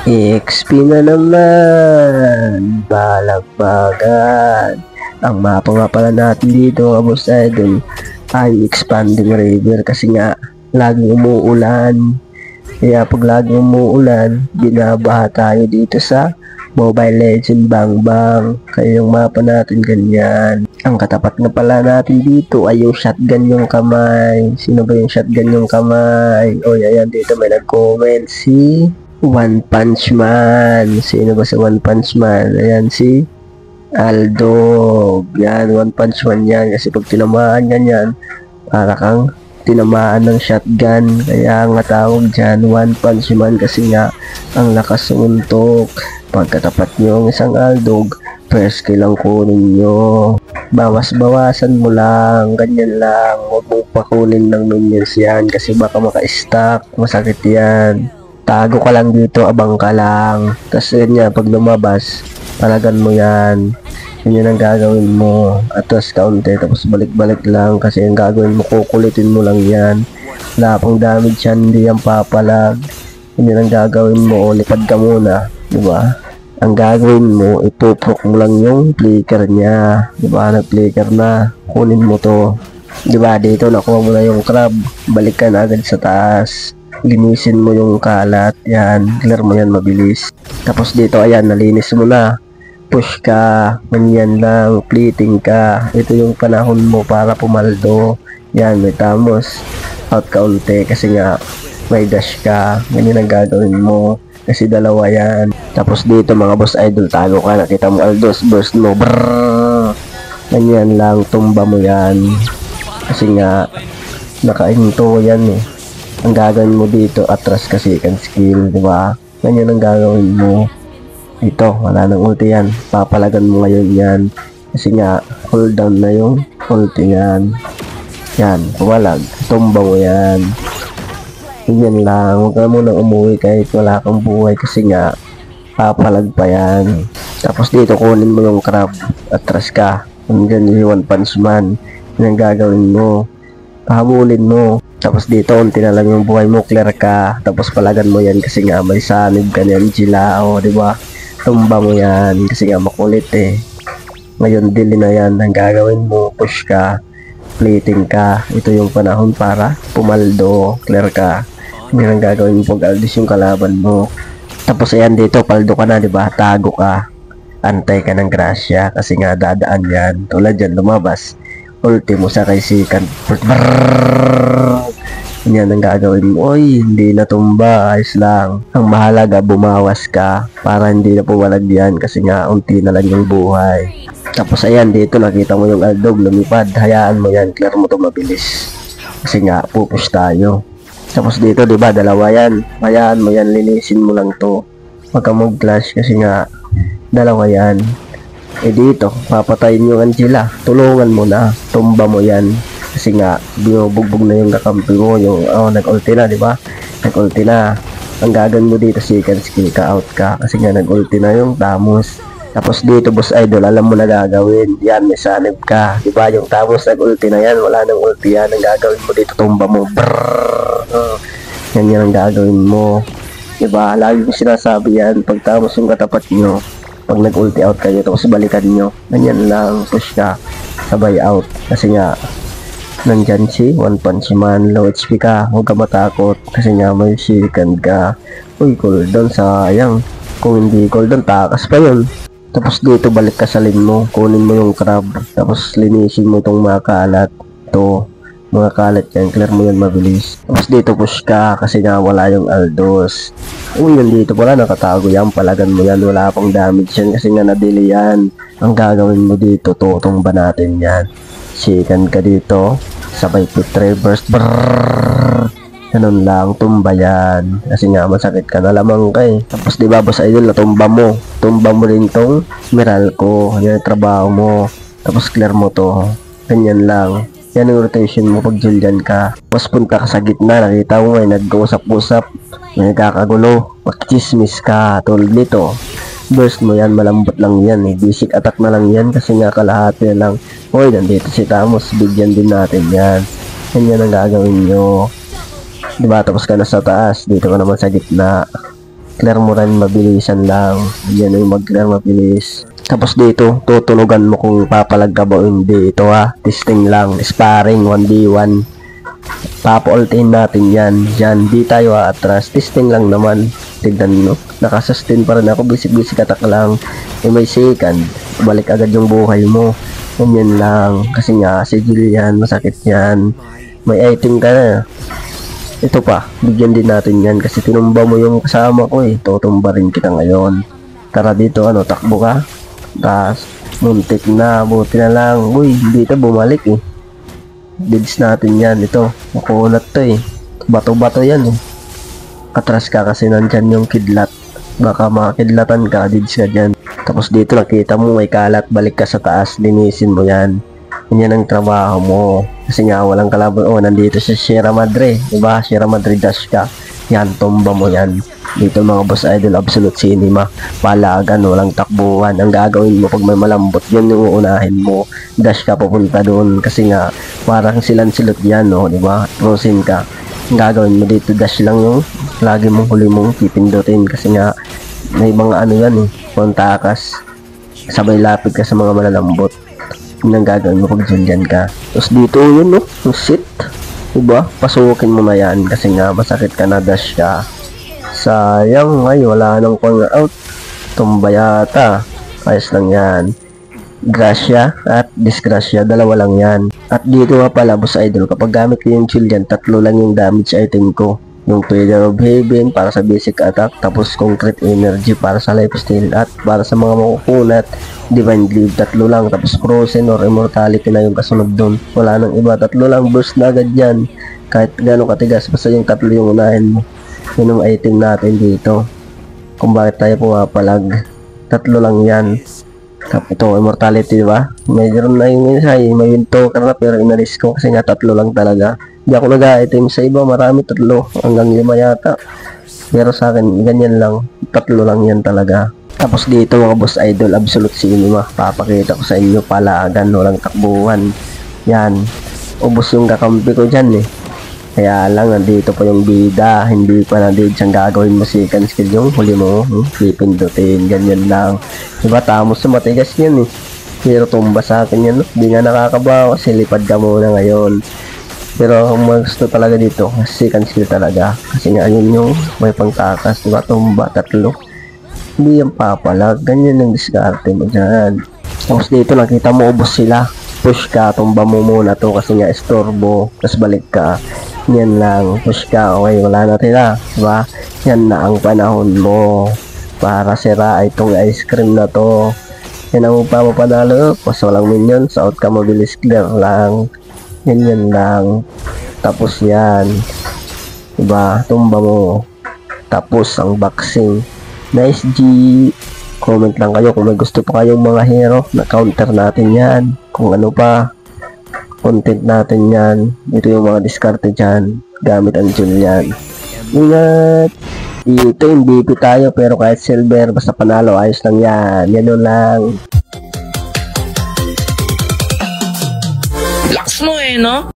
XP na naman, balagbagan. Ang mapa nga pala natin dito mga boss idol ay expanding river kasi nga laging umuulan. Kaya pag laging umuulan, binabaha tayo dito sa Mobile Legend Bang Bang. Kaya yung mapa natin ganyan. Ang katapat na pala natin dito ay yung shotgun yung kamay. Sino ba yung shotgun yung kamay? O ayan, dito may nag-comment si One Punch Man. Sino ba si One Punch Man? Ayan si Aldo. Yan, One Punch Man yan. Kasi pag tinamaan ganyan, para kang tinamaan ng shotgun. Kaya nga tawag dyan, One Punch Man. Kasi nga, ang lakas suntok. Pagkatapat nyo ang isang Aldog, first kill lang kunin nyo. Bawas-bawasan mo lang, ganyan lang. Huwag mong pakunin ng minions yan kasi baka maka-stack. Masakit yan. Tago ka lang dito, abang ka lang. Tapos ganyan, pag lumabas, talagan mo yan. Ganyan ang gagawin mo. Atas kaunti, tapos balik-balik lang. Kasi ang gagawin mo, kukulitin mo lang yan. Wala pang damage yan, hindi yan papalag. Ganyan ang gagawin mo, lipad ka muna. Diba? Ang gagawin mo, ipuprok mo lang yung flicker niya. Diba? Nag-flicker na. Kunin mo to. Diba? Dito, nakuha mo na yung crab. Balik ka na agad sa taas. Linisin mo yung kalat. Yan. Clear mo yan mabilis. Tapos dito, ayan, nalinis mo na. Push ka. Ganyan lang. Plating ka. Ito yung panahon mo para pumaldo. Yan, may tamos. Out kaunti. Kasi nga, may dash ka. Ganyan ang gagawin mo. Kasi dalawa yan. Tapos dito mga boss idol, tago ka. Nakita mo Aldos, burst mo. Brrrr. Ganyan lang, tumba mo yan. Kasi nga, nakahinto yan eh. Ang gagawin mo dito, atras ka second skill, di ba? Ganyan ang gagawin mo. Ito, wala nang ulti yan. Papalagan mo ngayon yan. Kasi nga, cooldown na yung ulti yan. Yan, pumalag. Tumba mo yan. Yan lang, huwag ka munang umuwi kahit wala kang buhay kasi nga papalag pa yan. Tapos dito kunin mo yung crab, atras ka. Hanggang yung One Punch Man, yan ang gagawin mo. Pahabulin mo. Tapos dito unti na lang yung buhay mo, clear ka. Tapos palagan mo yan kasi nga may sanib ka niyan, Gilao, diba? Tumba mo yan kasi nga makulit eh. Ngayon dili na yan ang gagawin mo, push ka, plating ka. Ito yung panahon para pumaldo, clear ka. Yan ang gagawin mo pag Aldis yung kalaban mo. Tapos ayan dito, paldo ka na, diba? Tago ka. Antay ka ng grasya kasi nga dadaan yan. Tulad yan, lumabas. Ulti mo sa kay Sikan. Yan ang gagawin mo. Oy, hindi natumba. Ayos lang. Ang mahalaga, bumawas ka para hindi na puwalag yan kasi nga unti na lang yung buhay. Tapos ayan dito, nakita mo yung Aldog lumipad. Hayaan mo yan. Clear mo to mabilis. Kasi nga, pupush tayo. Tapos dito, diba, dalawa yan. Hayaan mo yan, linisin mo lang to. Huwag kang mag-clash kasi nga, dalawa yan. Eh dito, papatayin yung Angela. Tulungan mo na. Tumba mo yan. Kasi nga, binubugbog na yung kakampi mo. Yung, nag-ulti na, diba? Nag-ulti na. Ang gagawin mo dito, second skill ka, out ka. Kasi nga, nag-ulti na yung Tamos. Tapos dito, boss idol, alam mo na gagawin. Yan, may sanib ka. Diba, yung Tamos nag-ulti na yan. Wala nang ulti yan. Ang gagawin mo dito, tumba mo. Yan ang gagawin mo. Diba? Lagi ko sinasabi yan. Pag Tamos yung katapat nyo, pag nag-ulti out kayo, tapos balikan nyo. Ganyan lang, push ka. Sabay out. Kasi nga, nandyan si One Punch Man. Low HP ka. Huwag ka matakot. Kasi nga, may second ka. Uy, cooldown. Sayang. Kung hindi cooldown, takas pa yun. Tapos dito, balik ka sa lane mo. Kunin mo yung crab. Tapos linisin mo itong mga kalat. Ito. Mga kalat yan, clear mo yan mabilis. Tapos dito push ka kasi nga wala yung Aldos. Uy, yun dito pala, nakatago yan, palagan mo yan, wala pang damage yan kasi nga nadili yan. Ang gagawin mo dito, tutumba natin yan. Second ka dito, sabay pit reverse, brrrr. Ganun lang, tumba yan. Kasi nga masakit ka na lamang ka eh. Tapos diba boss idol, natumba mo. Tumba mo rin tong Meralco, yan yung trabaho mo. Tapos clear mo to, ganyan lang. Yan ang rotation mo pag Julian ka. Tapos punta ka sa gitna, nakita mo may nag-usap-usap, may nagkakagulo, magchismis ka, tulad nito. Burst mo yan, malambot lang yan eh. Basic attack na lang yan kasi nga kalahati na lang. Hoy, nandito si Tamos, bigyan din natin yan. Yan ang gagawin nyo. Diba, tapos ka na sa taas, dito ka naman sa gitna. clear mo rin mabilisan lang. Yan yung mag-clear mabilis. Tapos dito, tutunugan mo kung papalag ka ba o hindi. Ito testing lang, sparring 1v1. Papa-ultiin natin yan. Yan, di tayo atras. Testing lang naman. Tignan mo, nakasustain pa rin ako. Bisik-bisik attack lang. May second, balik agad yung buhay mo. Ganyan lang. Kasi nga, sigil yan, masakit yan. May item ka na. Ito pa, bigyan din natin yan kasi tinumba mo yung kasama ko tutumba rin kita ngayon. Tara dito, takbo ka. Tas, muntik na, buti na lang. Uy, dito bumalik Dids natin yan, ito. Makunat to Bato-bato yan Atras ka kasi nandyan yung kidlat. Baka makakidlatan ka, dids ka dyan. Tapos dito nakita mo may kalat, balik ka sa taas, linisin mo yan. Yan ang trabaho mo. Kasi nga walang kalaban. Nandito sa Sierra Madre. Diba? Sierra Madre dash ka. Yan, tumba mo yan. Dito mga boss idol, absolute cinema. Palagan, walang takbuhan. Ang gagawin mo pag may malambot, yun yung uunahin mo. Dash ka papunta doon. Kasi nga, parang silan-silot yan, diba? Frozen ka. Ang gagawin mo dito, dash lang yung lagi mong huli mong pipindutin. Kasi nga, may mga yan kontakas. Sabay lapit ka sa mga malalambot. Yun ang gagawin mo pag dyan ka. Tapos dito yun yung shit. Diba? Pasukin mo na yan kasi nga masakit ka na dash ka. Sayang wala nang pang out. Tumba yata. Ayos lang yan. Grasya at disgrasya, dalawa lang yan. At dito pala boss idol, kapag gamit ko yung chill yan, 3 lang yung damage item ko. Yung Pillar of Heaven para sa basic attack, tapos Concrete Energy para sa lifesteal, at para sa mga makukunat, Divine Glaive, 3 lang. Tapos Frozen or Immortality na yung kasunod doon. Wala nang iba, 3 lang, burst na agad yan. Kahit gano'ng katigas, basta yung 3 yung unahin mo. Yun yung item natin dito. Kung bakit tayo pumapalag, 3 lang yan. Tapos ito, Immortality, diba? Medyo na yung isa, may win token na, pero inalis ko kasi nga 3 lang talaga. Hindi ako nag-item sa iba, marami 3 hanggang 5 yata. Pero sa akin, ganyan lang, 3 lang yan talaga. Tapos dito mga boss idol, absolute cinema. Papakita ko sa inyo, palagan, walang takbuhan. Yan, ubos yung kakampi ko dyan Kaya lang, nandito pa yung bida, hindi pa nandito siyang gagawin mo second skill yung huli mo, pipindutin, ganyan lang. Diba, tamos sa matigas yan Pero tumba sa akin yan, Di nga nakakabawa kasi lipad ka muna ngayon. Pero ang gusto talaga dito, second skill talaga. Kasi nga yun yung may pangtakas, diba, tumba, 3. Hindi yung papalag, ganyan yung diskarte mo dyan. Tapos dito nakita mo ubos sila. Push ka, tumba mo muna to kasi nga estorbo, tapos balik ka. Yan lang, push ka, okay, wala na tira, diba? Yan na ang panahon mo para sira itong ice cream na to. Yan ang mapanalo, pas walang minions, out ka, mabilis clear lang. Yan lang. Tapos yan, diba? Tumba mo. Tapos ang boxing. Nice G. Comment lang kayo kung may gusto pa kayong mga hero na counter natin yan. Kung ano pa content natin yan. Ito yung mga diskarte dyan. Gamit ang jewel yan. Ingat! Dito MVP tayo pero kahit silver basta panalo ayos lang yan. Yan lang. Lakas mo no?